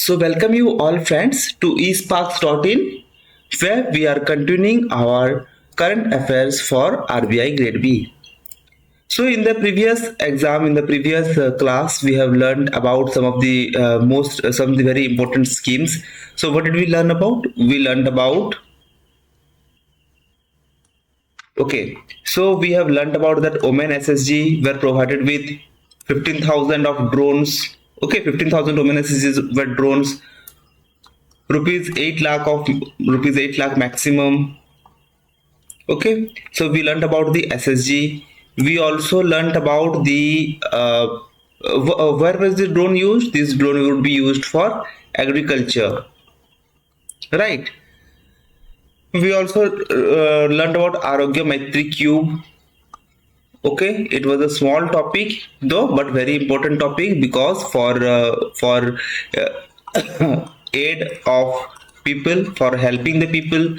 So welcome you all friends to esparks.in, where we are continuing our current affairs for RBI Grade B. So in the previous exam, in the previous class, we have learned about some of the some of the very important schemes. So what did we learn about? We learned about, okay, so we have learned about that Oman SSG were provided with 15,000 of drones. Okay, 15,000 Oman SSGs were drones, rupees 8 lakh maximum. Okay, so we learned about the SSG. We also learned about the where was the drone used. This drone would be used for agriculture, right? We also learned about Arogya Maitri Cube. Okay, it was a small topic though, but very important topic because for aid of people, for helping the people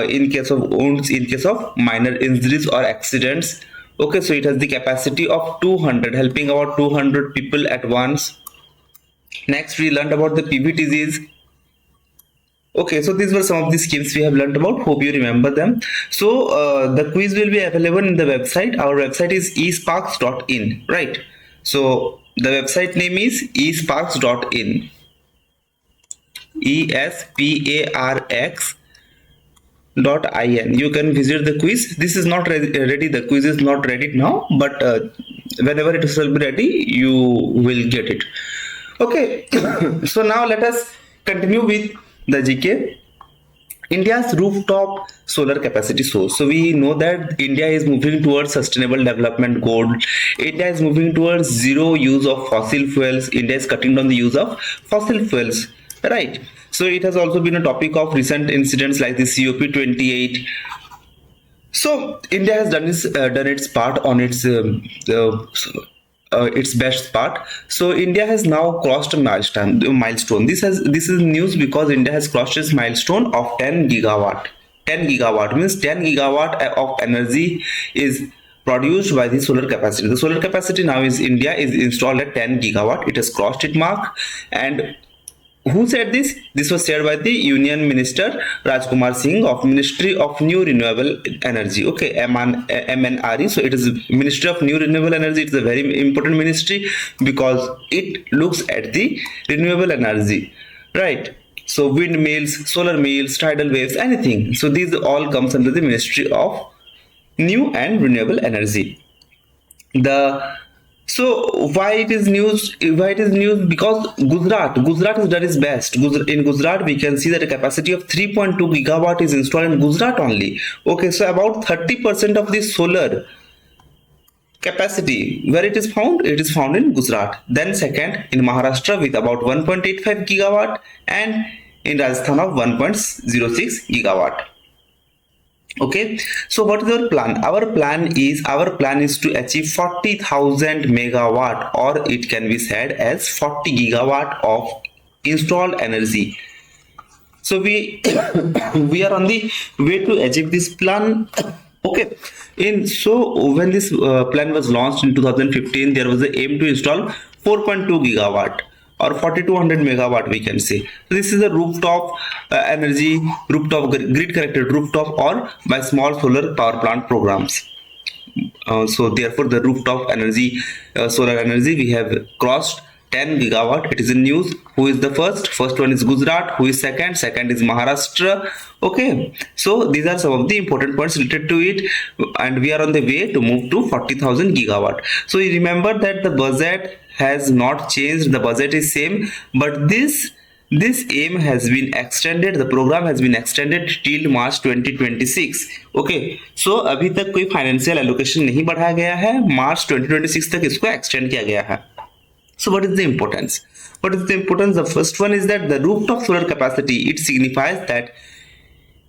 in case of wounds, in case of minor injuries or accidents. Okay, so it has the capacity of 200, helping about 200 people at once. Next, we learned about the PV disease. Okay, so these were some of the schemes we have learned about. Hope you remember them. So the quiz will be available in the website. Our website is esparks.in, right? So the website name is esparks.in. esparx.in. You can visit the quiz. This is not ready. The quiz is not ready now, but whenever it will be ready, you will get it. Okay, so now let us continue with the GK. India's rooftop solar capacity source. So we know that India is moving towards sustainable development goal. India is moving towards zero use of fossil fuels. India is cutting down the use of fossil fuels, right? So it has also been a topic of recent incidents like the COP28. So India has done its part on its best part. So India has now crossed a milestone. This is news because India has crossed its milestone of 10 gigawatt. 10 gigawatt means 10 gigawatt of energy is produced by the solar capacity. The solar capacity now is India is installed at 10 gigawatt. It has crossed its mark. And who said this? This was said by the Union Minister Rajkumar Singh of Ministry of New Renewable Energy. Okay, MNRE. So it is Ministry of New Renewable Energy. It's a very important ministry because it looks at the renewable energy, right? So windmills, solar mills, tidal waves, anything. So these all comes under the Ministry of New and Renewable Energy. So why it is news? Why it is news? Because Gujarat has done its best. In Gujarat, we can see that a capacity of 3.2 gigawatt is installed in Gujarat only. Okay, so about 30% of the solar capacity, where it is found? It is found in Gujarat. Then second in Maharashtra with about 1.85 gigawatt, and in Rajasthan of 1.06 gigawatt. Okay, so what is our plan? Our plan is to achieve 40,000 megawatt, or it can be said as 40 gigawatt of installed energy. So we we are on the way to achieve this plan. Okay, when this plan was launched in 2015, there was an aim to install 4.2 gigawatt or 4200 megawatt, we can say. So this is a rooftop energy, rooftop grid connected rooftop or by small solar power plant programs. So therefore the rooftop energy, solar energy, we have crossed 10 gigawatt. It is in news. Who is the first one is Gujarat. Who is second is Maharashtra. Okay, so these are some of the important points related to it, and we are on the way to move to 40,000 gigawatt. So you remember that the budget has not changed. The budget is same, but this aim has been extended. The program has been extended till March 2026. Okay, so अभी तक कोई financial allocation नहीं बढ़ाया गया है. मार्च 2026 तक इसको extend किया गया है. So what is the importance? The first one is that the rooftop solar capacity, it signifies that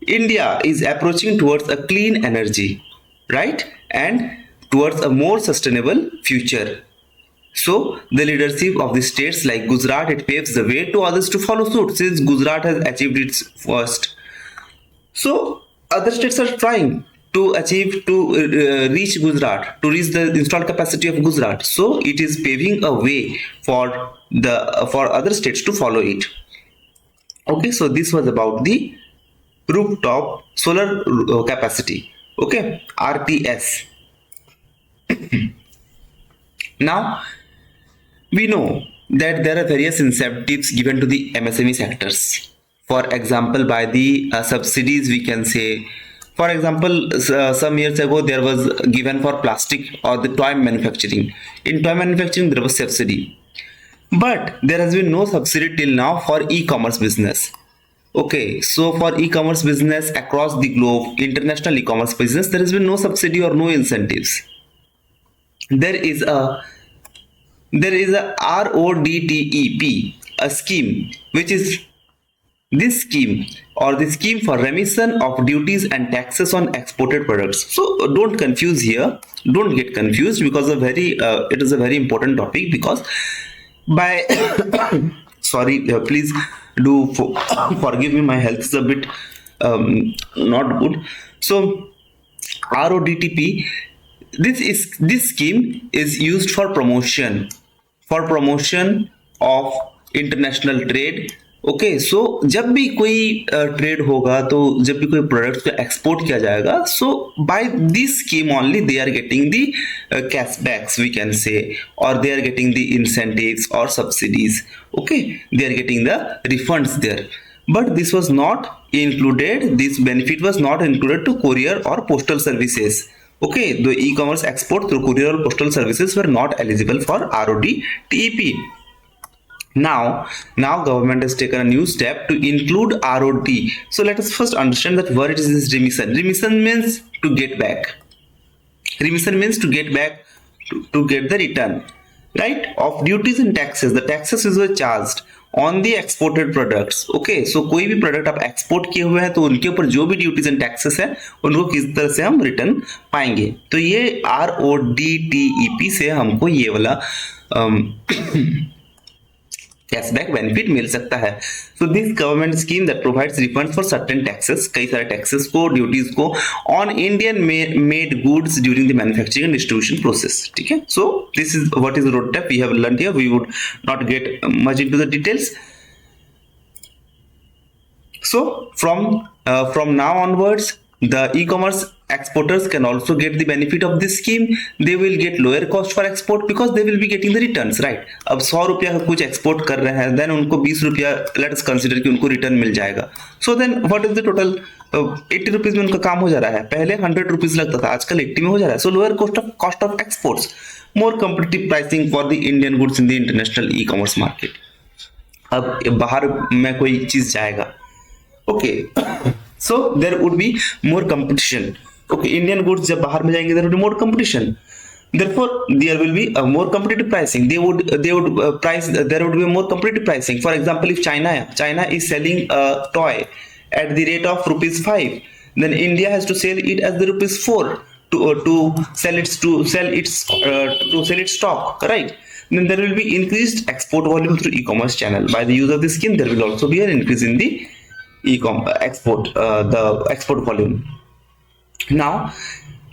India is approaching towards a clean energy, right? And towards a more sustainable future. So the leadership of the states like Gujarat, it paves the way to others to follow suit, since Gujarat has achieved its first. So other states are trying. to achieve to reach Gujarat, to reach the installed capacity of Gujarat. So it is paving a way for for other states to follow it. Okay, so this was about the rooftop solar capacity. Okay, RTS. Now we know that there are various incentives given to the MSME sectors. For example, by the subsidies, we can say, for example, some years ago there was given for plastic or the toy manufacturing. In toy manufacturing, there was subsidy, but there has been no subsidy till now for e-commerce business. Okay, so for e-commerce business across the globe, international e-commerce business, there has been no subsidy or no incentives. There is a RODTEP, a scheme which is this scheme or the scheme for remission of duties and taxes on exported products. So don't confuse here, don't get confused, because it is a very important topic, because by sorry, please do forgive me, my health is a bit not good. So RODTP, this scheme is used for promotion of international trade. Okay, so जब भी कोई trade होगा, तो जब भी कोई product को export किया जाएगा, so by this scheme only they are getting the cashbacks, we can say, और they are getting the incentives और subsidies. Okay, they are getting the refunds there. But this was not included, this benefit was not included to courier or postal services. Okay, the e-commerce export through courier or postal services were not eligible for RODTEP. Now government has taken a new step to include ROT. So let us first understand that what is this remission. Remission means to get back. Remission means to get back, to get the return, right, of duties and taxes. The taxes is were charged on the exported products. Okay, so कोई भी product आप export किए हुए हैं, तो उनके ऊपर जो भी ड्यूटीज एंड टैक्सेस है, उनको किस तरह से हम रिटर्न पाएंगे. तो ये RODTEP से हमको ये वाला कैशबैक बेनिफिट मिल सकता है. So this government scheme that provides refunds for certain taxes, कई सारे टैक्सेस को, ड्यूटीज को, on Indian made goods during the manufacturing and distribution process. ठीक है, so this is what is RoDTEP we have learned here. We would not get much into the details. So from now onwards, the e-commerce exporters can also get the benefit of this scheme. They will get lower cost for export because they will be getting the returns, right? अब 100 रुपया का कुछ export कर रहे हैं, then उनको 20 रुपया let us consider कि उनको रिटर्न मिल जाएगा. So then what is the total, 80 rupees में उनका काम हो जा रहा है. पहले 100 रुपीज लगता था, आजकल 80 में हो जा रहा है. सो lower cost of exports, more competitive pricing for the Indian goods in the international e commerce market. अब बाहर में कोई चीज जाएगा, okay, so there would be more competition. Okay, Indian goods जब बाहर में जाएंगे, there would be more competition. Therefore, there will be a more competitive pricing. There would be more competitive pricing. For example, if China is selling a toy at the rate of ₹5, then India has to sell it as the ₹4 to sell its stock, right? Then there will be increased export volume through e-commerce channel. By the use of this scheme, there will also be an increase in the the export volume. Now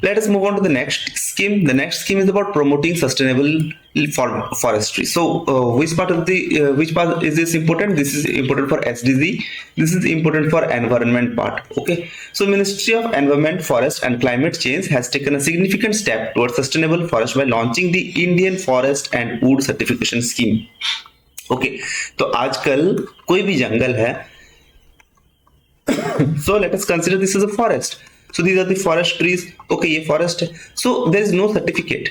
let us move on to the next scheme. The next scheme is about promoting sustainable forestry. So which part is this important? This is important for SDG. This is important for environment part. Okay, so Ministry of Environment, Forest and Climate Change has taken a significant step towards sustainable forest by launching the Indian Forest and Wood Certification Scheme. Okay, तो आजकल कोई भी जंगल है, so let us consider this as a forest. So these are the forest trees. Okay, ये forest है. So there is no certificate.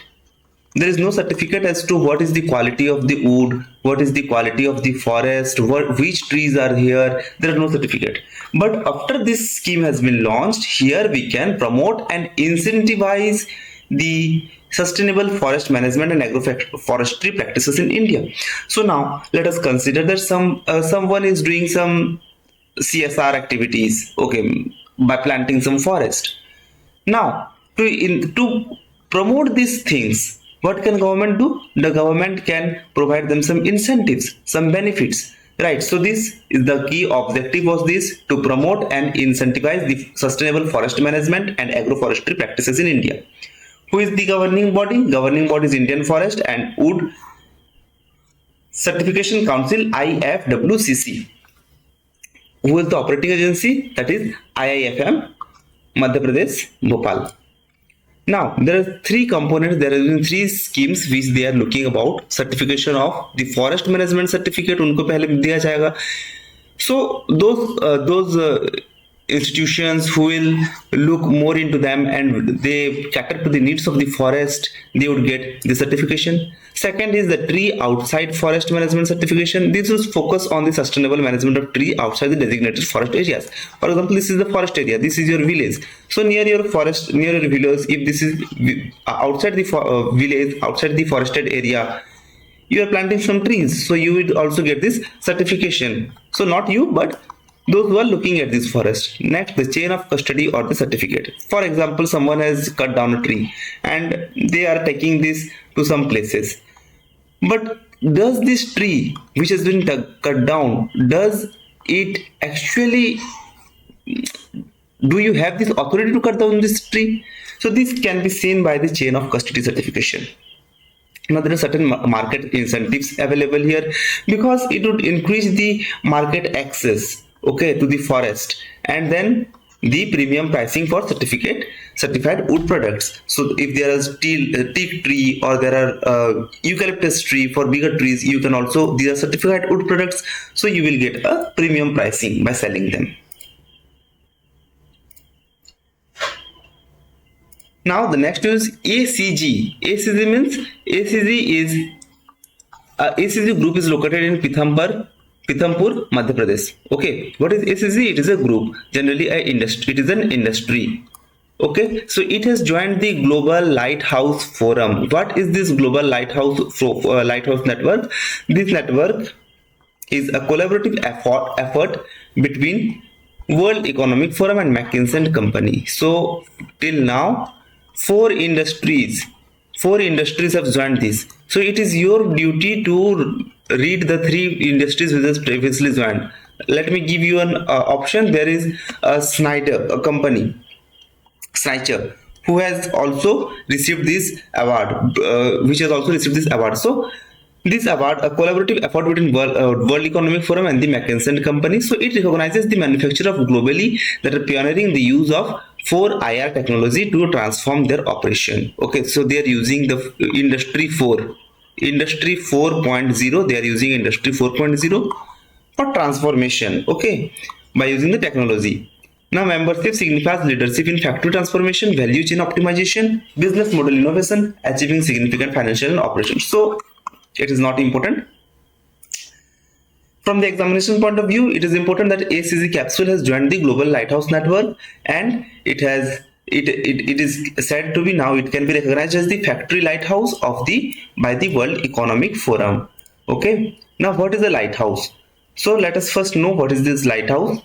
There is no certificate as to what is the quality of the wood, what is the quality of the forest, which trees are here. There is no certificate. But after this scheme has been launched, here we can promote and incentivize the sustainable forest management and agroforestry practices in India. So now let us consider that someone is doing some CSR activities, okay, by planting some forest. Now to promote these things, what can government do? The government can provide them some incentives, some benefits. Right, so this is the key objective was this to promote and incentivize the sustainable forest management and agroforestry practices in India. Who is the governing body? Governing body is Indian Forest and Wood Certification Council IFWCC. Who is the operating agency? That is IIFM, Madhya Pradesh, Bhopal. Now, there are three components, there have been three schemes which they are looking about. Certification of the forest management certificate, उनको पहले दिया जाएगा. So those institutions who will look more into them and they cater to the needs of the forest, they would get the certification. Second is the tree outside forest management certification. This is focus on the sustainable management of tree outside the designated forest areas. For example, this is the forest area, this is your village. So near your forest, near your village, if this is outside the village, outside the forested area, you are planting some trees, so you will also get this certification. So not you, but those who are looking at this forest. Next, the chain of custody or the certificate. For example, someone has cut down a tree and they are taking this to some places. But does this tree which has been cut down, does it actually, do you have this authority to cut down this tree? So this can be seen by the chain of custody certification. Now there are certain market incentives available here because it would increase the market access, okay, to the forest, and then the premium pricing for certified wood products. So if there is teak tree or there are eucalyptus tree, for bigger trees you can also, these are certified wood products, so you will get a premium pricing by selling them. Now the next is ACG. ACG means ACG group is located in Pithampur, Madhya Pradesh. Okay, what is ACG? It is a group, generally a industry. It is an industry. Okay, so it has joined the Global Lighthouse Forum. What is this Global Lighthouse Network? This network is a collaborative effort between World Economic Forum and McKinsey & Company. So till now, four industries have joined this. So it is your duty to read the three industries which has previously joined. Let me give you an option. There is a company, Snitcher, who has also received this award, So this award, a collaborative effort between World Economic Forum and the McKinsey & Company. So it recognizes the manufacturer of globally that are pioneering the use of 4IR technology to transform their operation. Okay, so they are using the Industry 4.0. They are using Industry 4.0 for transformation. Okay, by using the technology. Now, membership signifies leadership in factory transformation, value chain optimization, business model innovation, achieving significant financial and operations. So it is not important. From the examination point of view, it is important that ACG capsule has joined the Global Lighthouse Network, and it is said to be now, it can be recognized as the factory lighthouse by the World Economic Forum. Okay, now what is a lighthouse? So let us first know what is this lighthouse.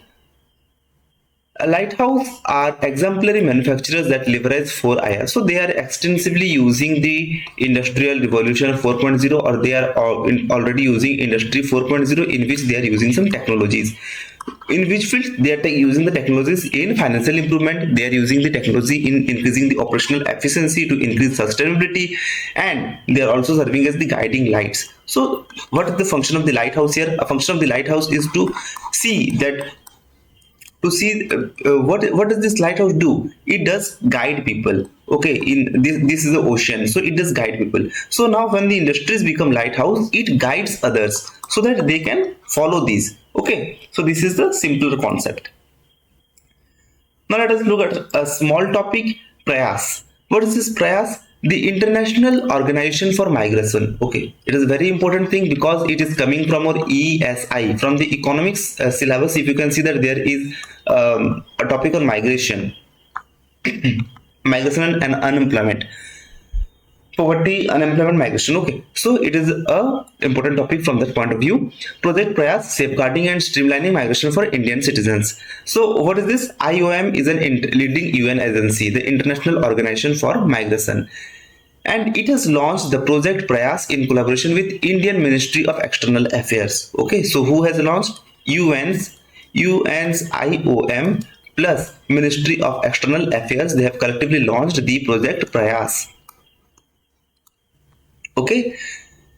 A lighthouse are exemplary manufacturers that leverage 4IR. So they are extensively using the Industrial Revolution 4.0, or they are already using Industry 4.0, in which they are using some technologies. In which field they are using the technologies in financial improvement, they are using the technology in increasing the operational efficiency to increase sustainability, and they are also serving as the guiding lights. So what is the function of the lighthouse here? A function of the lighthouse is to see what does this lighthouse do. It does guide people. Okay, in this is the ocean, so it does guide people. So now when the industries become lighthouse, it guides others so that they can follow these. Okay, so this is the simpler concept. Now let us look at a small topic, Prayas. What is this Prayas? The International Organization for Migration. Okay, it is a very important thing because it is coming from our ESI, from the economics syllabus. If you can see that there is a topic on migration, migration and unemployment, poverty, unemployment, migration. Okay, so it is a important topic from that point of view. Project Prayas, safeguarding and streamlining migration for Indian citizens. So what is this? IOM is an leading UN agency, the International Organization for Migration. and it has launched the project Prayas in collaboration with Indian Ministry of External Affairs. Okay, so who has launched? UN's IOM plus Ministry of External Affairs. They have collectively launched the project Prayas. Okay,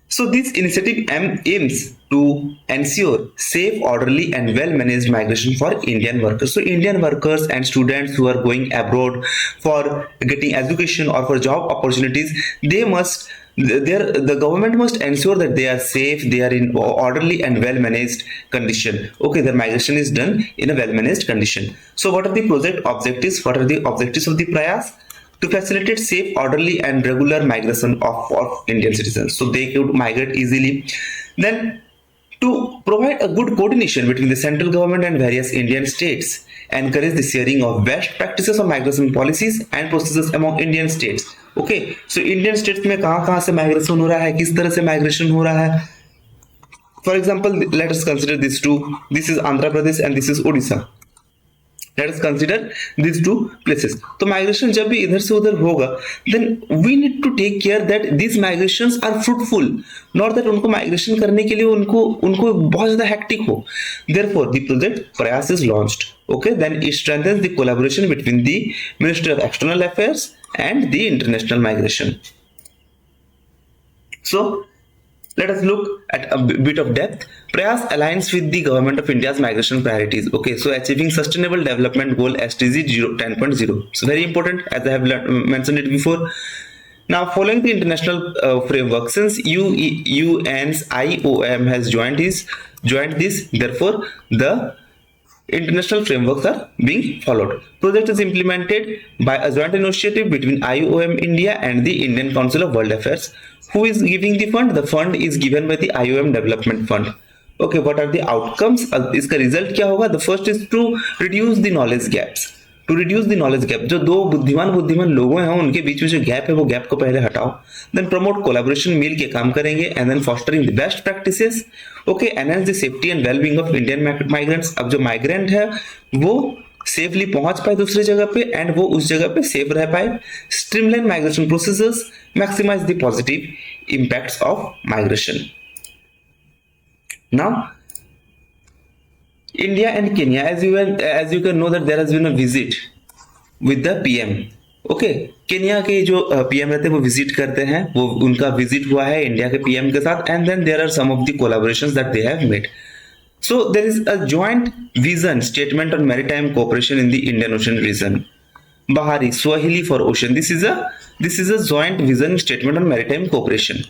so this initiative aims to ensure safe, orderly, and well-managed migration for Indian workers. So Indian workers and students who are going abroad for getting education or for job opportunities, they must the government must ensure that they are safe, they are in orderly and well-managed condition. Okay, their migration is done in a well-managed condition. So what are the project objectives? What are the objectives of the Prayas? To facilitate safe, orderly, and regular migration of Indian citizens, so they could migrate easily. Then, to provide a good coordination between the central government and various Indian states, encourage the sharing of best practices of migration policies and processes among Indian states. Okay, so Indian states में कहाँ से migration हो रहा है, किस तरह से migration हो रहा है. For example, let us consider these two. This is Andhra Pradesh and this is Odisha. Let us consider these two places. तो माइग्रेशन जब भी इधर से उधर होगा, then we need to take care that these migrations are fruitful, not that उनको migration करने के लिए उनको बहुत ज्यादा हेक्टिक हो. Therefore, the project Prayas is launched. Okay, then it strengthens the collaboration between the Ministry of External Affairs and the international migration. So let us look at a bit of depth. Prayas aligns with the Government of India's migration priorities. Okay, so achieving Sustainable Development Goal SDG 10.0. It's very important, as I have mentioned it before. Now, following the international framework, since UN's IOM has joined this, therefore the international frameworks are being followed. Project is implemented by a joint initiative between IOM India and the Indian Council of World Affairs. Who is giving the fund? The fund is given by the IOM Development Fund. Okay, what are the outcomes? इसका result क्या होगा? The first is to reduce the knowledge gaps. To reduce the knowledge gap, जो दो बुद्धिमान लोगों हैं उनके बीच में जो गैप है वो गैप को पहले हटाओ. Then promote collaboration, मिल के काम करेंगे, and then fostering the best practices. Okay, enhance the safety and well-being of Indian migrants. अब जो migrant है वो सेफली पहुंच पाए दूसरी जगह पे एंड वो उस जगह पे सेफ रह पाए. Streamline migration processes, maximize the positive impacts of migration. Now, India and Kenya, as you can know that there has been a visit with the PM. Okay, Kenya के जो PM रहते हैं वो विजिट करते हैं, वो उनका विजिट हुआ है इंडिया के PM के साथ, and then there are some of the collaborations that they have made. So there is a joint vision statement on maritime cooperation in the Indian Ocean region. Bahari, Swahili for ocean. This is a joint vision statement on maritime cooperation.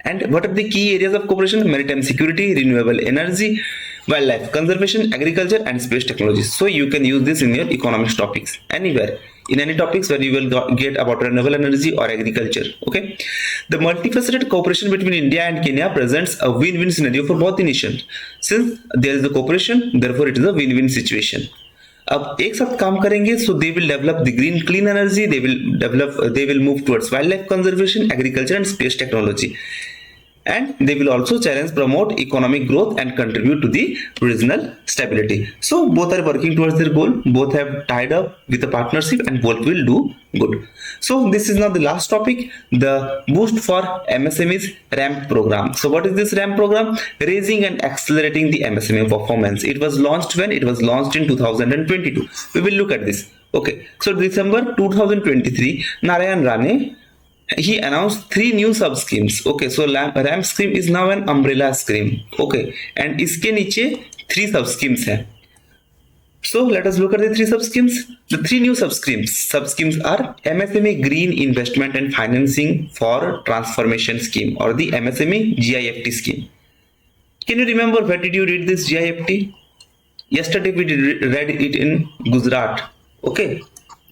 And what are the key areas of cooperation? Maritime security, renewable energy, wildlife conservation, agriculture, and space technology. So you can use this in your economics topics anywhere. In any topics where you will get about renewable energy or agriculture. Okay, the multifaceted cooperation between India and Kenya presents a win-win scenario for both the nations. Since there is a cooperation, therefore it is a win-win situation. अब एक साथ काम करेंगे, so they will develop the green clean energy, they will move towards wildlife conservation, agriculture, and space technology. And they will also promote economic growth and contribute to the regional stability. So both are working towards their goal, both have tied up with a partnership, and both will do good. So this is now the last topic, the boost for MSMEs ramp program. So what is this ramp program? Raising and accelerating the MSME performance. It was launched when? It was launched in 2022. We will look at this. Okay, so December 2023, Narayan Rane, he announced 3 new sub schemes. Okay, so ramp scheme is now an umbrella scheme. Okay, and इसके नीचे 3 sub schemes हैं. So let us look at the 3 sub schemes. The 3 new sub schemes are MSME Green Investment and Financing for Transformation Scheme, or the MSME GIFT scheme. Can you remember where did you read this GIFT? Yesterday we read it in Gujarat. Okay,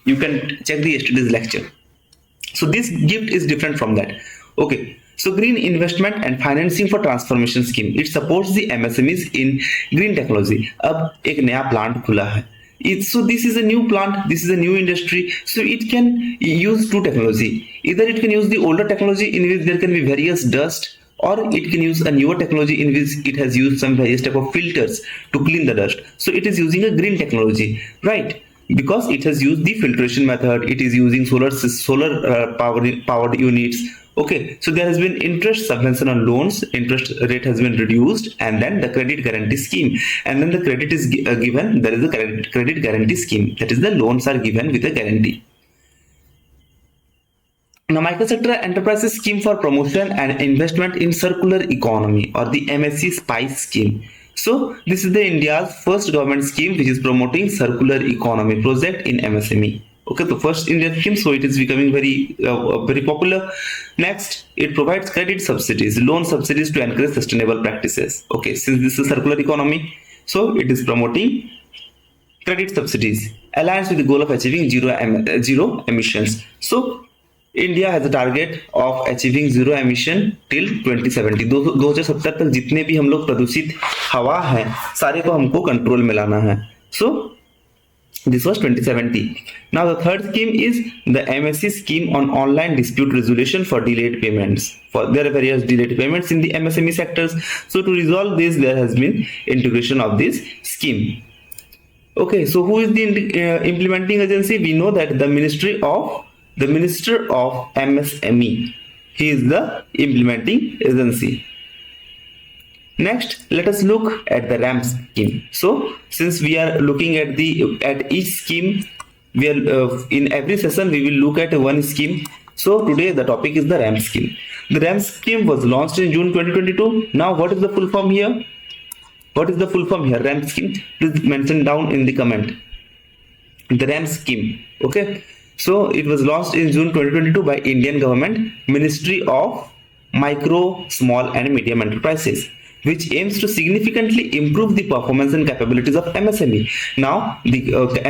you can check the yesterday's lecture. So this gift is different from that. Okay, so Green Investment and Financing for Transformation Scheme, it supports the MSMEs in green technology. अब एक नया plant खुला है. So this is a new plant, this is a new industry, so it can use 2 technology. Either it can use the older technology in which there can be various dust, or it can use a newer technology in which it has used some various type of filters to clean the dust. So it is using a green technology, right? because it has used the filtration method, it is using solar powered units. Okay, so there has been interest subvention on loans, interest rate has been reduced, and then the credit guarantee scheme, and then the credit is given. There is a credit guarantee scheme, that is the loans are given with a guarantee. Now, Microsector Enterprises Scheme for Promotion and Investment in Circular Economy, or the MSC SPICE scheme. So this is the India's first government scheme which is promoting circular economy project in MSME. Okay, the first Indian scheme, so it is becoming very popular. Next, it provides credit subsidies, loan subsidies to encourage sustainable practices. Okay, since this is circular economy, so it is promoting credit subsidies, aligns with the goal of achieving zero emissions. So India has a target of achieving zero emission till 2070। 2070 तक जितने भी हम लोग प्रदूषित हवा है सारे को हमको कंट्रोल में लाना है। सो this was 2070. Now the third scheme is the MSC scheme on online dispute resolution for delayed payments. There are various delayed payments in the MSME sectors. So to resolve this, there has been integration of this scheme. Okay, so who is the implementing agency? We know that the Minister of MSME, he is the implementing agency. Next, let us look at the RAM scheme. So since we are looking at each scheme, we are in every session we will look at one scheme. So today the topic is the RAM scheme. The RAM scheme was launched in June 2022. Now what is the full form here? What is the full form here? RAM scheme, please mention down in the comment. The RAM scheme. Okay, so it was launched in June 2022 by Indian government, Ministry of Micro, Small and Medium Enterprises, which aims to significantly improve the performance and capabilities of MSME. Now the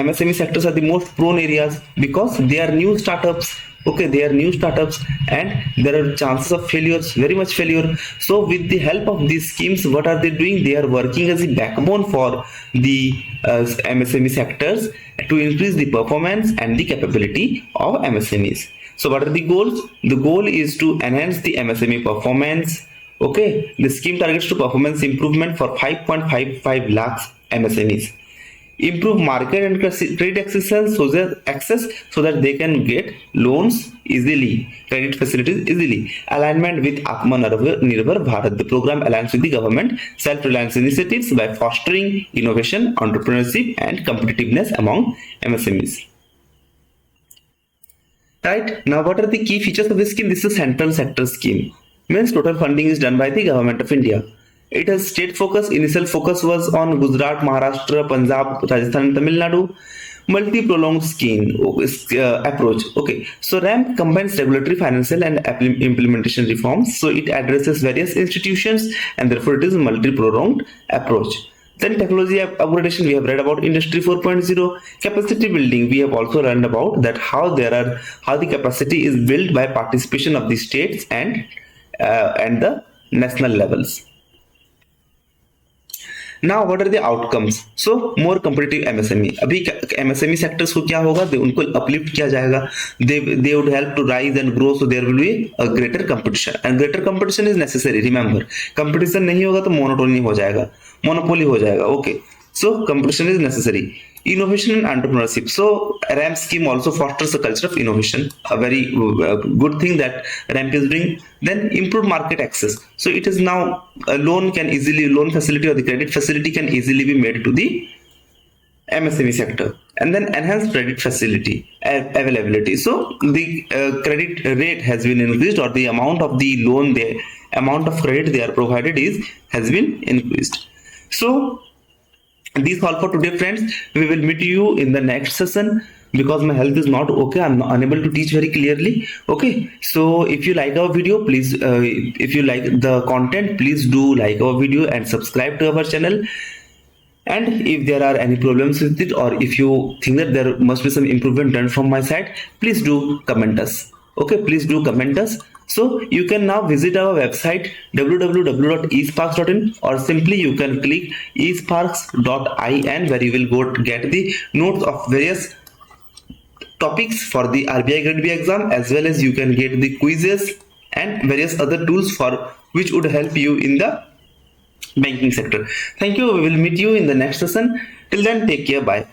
MSME sectors are the most prone areas because they are new startups. Okay, they are new startups and there are chances of failures, very much failure. So with the help of these schemes, what are they doing? They are working as a backbone for the MSME sectors to increase the performance and the capability of MSMEs. So what are the goals? The goal is to enhance the MSME performance. Okay, the scheme targets to performance improvement for 5.55 lakhs MSMEs. Improve market and credit access so that they can get loans easily, credit facilities easily. Alignment with Atmanirbhar Bharat. The program aligns with the government self-reliance initiatives by fostering innovation, entrepreneurship and competitiveness among MSMEs. Right, now what are the key features of this scheme? This is a central sector scheme. Means total funding is done by the government of India. It has state focus. Initial focus was on Gujarat, Maharashtra, Punjab, Rajasthan and Tamil Nadu. Multi-pronged scheme approach. Okay, so RAM combines regulatory, financial and implementation reforms. So it addresses various institutions and therefore it is a multi-pronged approach. Then technology upgradation, we have read about Industry 4.0. Capacity building, we have also learned about that how the capacity is built by participation of the states and the national levels. Now what are the outcomes? So more competitive MSME. अभी MSME sectors को क्या होगा? उनको uplift किया जाएगा. They would help to rise and grow. So there will be a greater competition. And greater competition is necessary. Remember, competition नहीं होगा तो monopoly हो जाएगा. Okay. So competition is necessary. Innovation and entrepreneurship. So RAM scheme also fosters a culture of innovation. A very good thing that RAM is doing. Then improve market access. So it is now a loan facility or the credit facility can easily be made to the MSME sector. And then enhanced credit facility availability. So the credit rate has been increased, or the amount of the loan, the amount of credit they are provided has been increased. So these all for today, friends. We will meet you in the next session. Because my health is not okay, I'm unable to teach very clearly. Okay, so if you like our video, please if you like the content, please do like our video and subscribe to our channel. And if there are any problems with it, or if you think that there must be some improvement done from my side, please do comment us. Okay, please do comment us. So you can now visit our website www.esparks.in, or simply you can click esparks.in, where you will go to get the notes of various topics for the RBI Grade B exam, as well as you can get the quizzes and various other tools for which would help you in the banking sector. Thank you. We will meet you in the next session. Till then, take care. Bye.